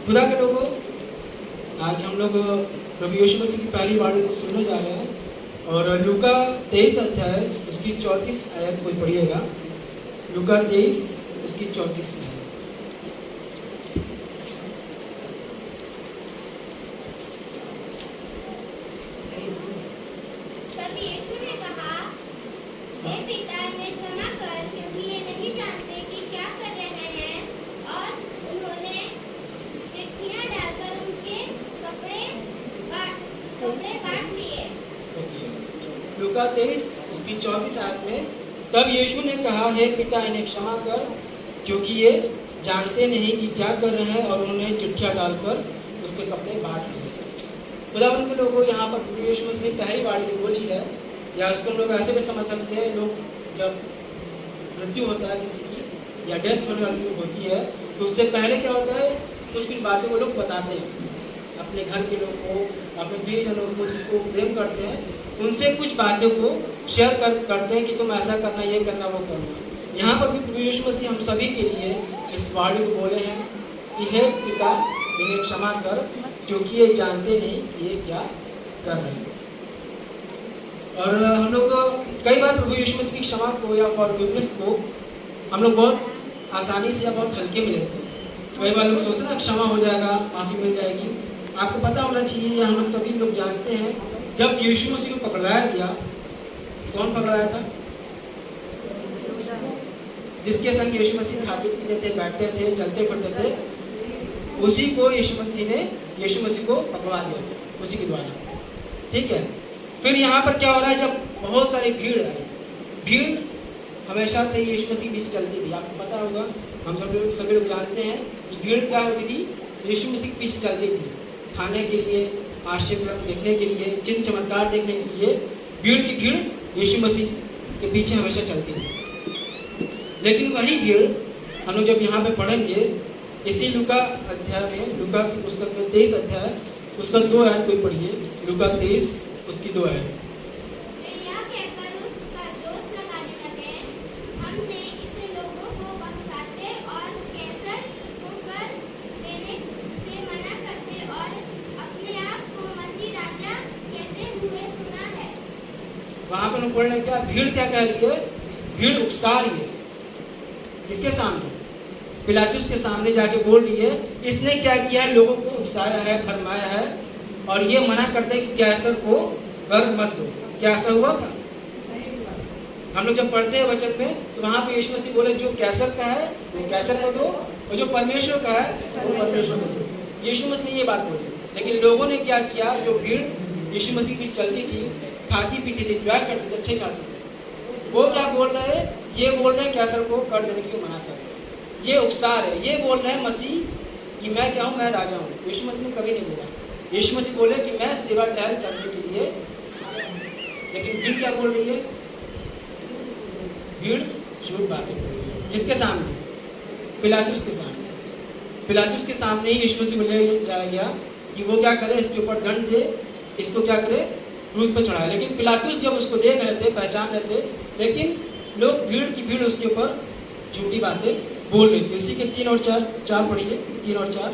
खुदा के लोगों, आज हम लोग प्रभु यीशु मसीह की पहली वाणी को सुनने जा रहे हैं और लूका 23 अध्याय उसकी 34 आयत कोई पढ़िएगा। लूका 23 उसकी 34 आयत। लूका 23 उसकी 34 आयत में, तब यीशु ने कहा, हे पिता, इन्हें क्षमा कर, क्योंकि ये जानते नहीं कि क्या कर रहे हैं। और उन्होंने चिट्ठियाँ डालकर उसके कपड़े बांट लिए। खुदावंद के लोगों, यहाँ पर प्रभु यीशु मसीह ने पहली बार जो बोली है, या उसको हम लोग ऐसे भी समझ सकते हैं, लोग जब मृत्यु होता है किसी की या डेथ होने वाली जो होती है, तो उससे पहले क्या होता है, कुछ कुछ बातें वो लोग बताते हैं अपने घर के लोग को, अपने प्रियजनों को, जिसको प्रेम करते हैं, उनसे कुछ बातों को शेयर करते हैं कि तुम ऐसा करना, ये करना, वो करना। यहाँ पर भी प्रभु यीशु मसीह हम सभी के लिए इस वाणी को बोले हैं कि हे पिता, इन्हें क्षमा कर, क्योंकि ये जानते नहीं कि ये क्या कर रहे हैं। और हम लोग कई बार प्रभु यीशु मसीह की क्षमा को या फॉरगिवनेस को हम लोग बहुत आसानी से या बहुत हल्के में लेते हैं। कई बार लोग सोचते हैं क्षमा हो जाएगा, माफ़ी मिल जाएगी। आपको पता होना चाहिए, हम लोग सभी लोग जानते हैं, जब यीशु मसीह को पकड़ाया गया, कौन पकड़ाया था? जिसके संग यीशु मसीह खाते पीते थे, बैठते थे, चलते फिरते थे, उसी को यीशु मसीह को पकड़वा दिया, उसी के द्वारा। ठीक है। फिर यहाँ पर क्या हो रहा है, जब बहुत सारी भीड़ आई, भीड़ हमेशा से यीशु मसीह के पीछे चलती थी। आपको पता होगा, हम सभी लोग जानते हैं कि भीड़ क्या होती थी, यीशु मसीह के पीछे चलती थी, खाने के लिए, आश्चर्य देखने के लिए, चिन्ह चमत्कार देखने के लिए भीड़ की भीड़ यीशु मसीह के पीछे हमेशा चलती थी। लेकिन वही भीड़ हम लोग जब यहाँ पे पढ़ेंगे, इसी लूका अध्याय में, लूका की पुस्तक में 23 अध्याय उसका 2 आयत कोई पढ़िए। लूका 23 उसकी 2 आयत। वहां पर हम पढ़ने क्या, भीड़ क्या कह रही है, भीड़ उकसा रही है। किसके सामने? पिलातुस के सामने जाके बोल रही है, इसने क्या किया है, लोगों को उकसाया है, फरमाया है, और ये मना करते हैं कि कैसर को कर मत दो। क्या ऐसा हुआ था? हम लोग जब पढ़ते हैं वचन में, तो वहां पे यीशु मसीह बोले, जो कैसर का है वो कैसर को दो, और जो परमेश्वर का है वो परमेश्वर को दो। यीशु मसीह ने ये बात बोली। लेकिन लोगों ने क्या किया, जो भीड़ यीशु मसीह की चलती थी, खाती पीती थी, प्यार करते थे अच्छे खासे, वो क्या बोल रहे हैं, ये बोल रहे हैं कैसर को कर देने के लिए मना कर रहे हैं। ये उकसार है, ये बोल रहे हैं मसीह कि मैं क्या हूँ, मैं राजा हूँ। यीशु मसीह ने कभी नहीं बोला। यीशु मसीह बोले कि मैं सेवा टहल करने के लिए। लेकिन भीड़ क्या बोल रही है? भीड़ झूठ बातें बोल रही है। किसके सामने? पिलातुस के सामने। पिलातुस के सामने ही यीशु मसीह बोले जाया गया कि वो क्या करे, इसके ऊपर दंड दे, इसको क्या करे, क्रूस पर चढ़ाए। लेकिन पिलातुस जब उसको देख रहे थे, पहचान रहे थे, लेकिन लोग भीड़ की भीड़ उसके ऊपर झूठी बातें बोल रही थी। इसी के 3 और 4 पढ़िए, 3 और 4।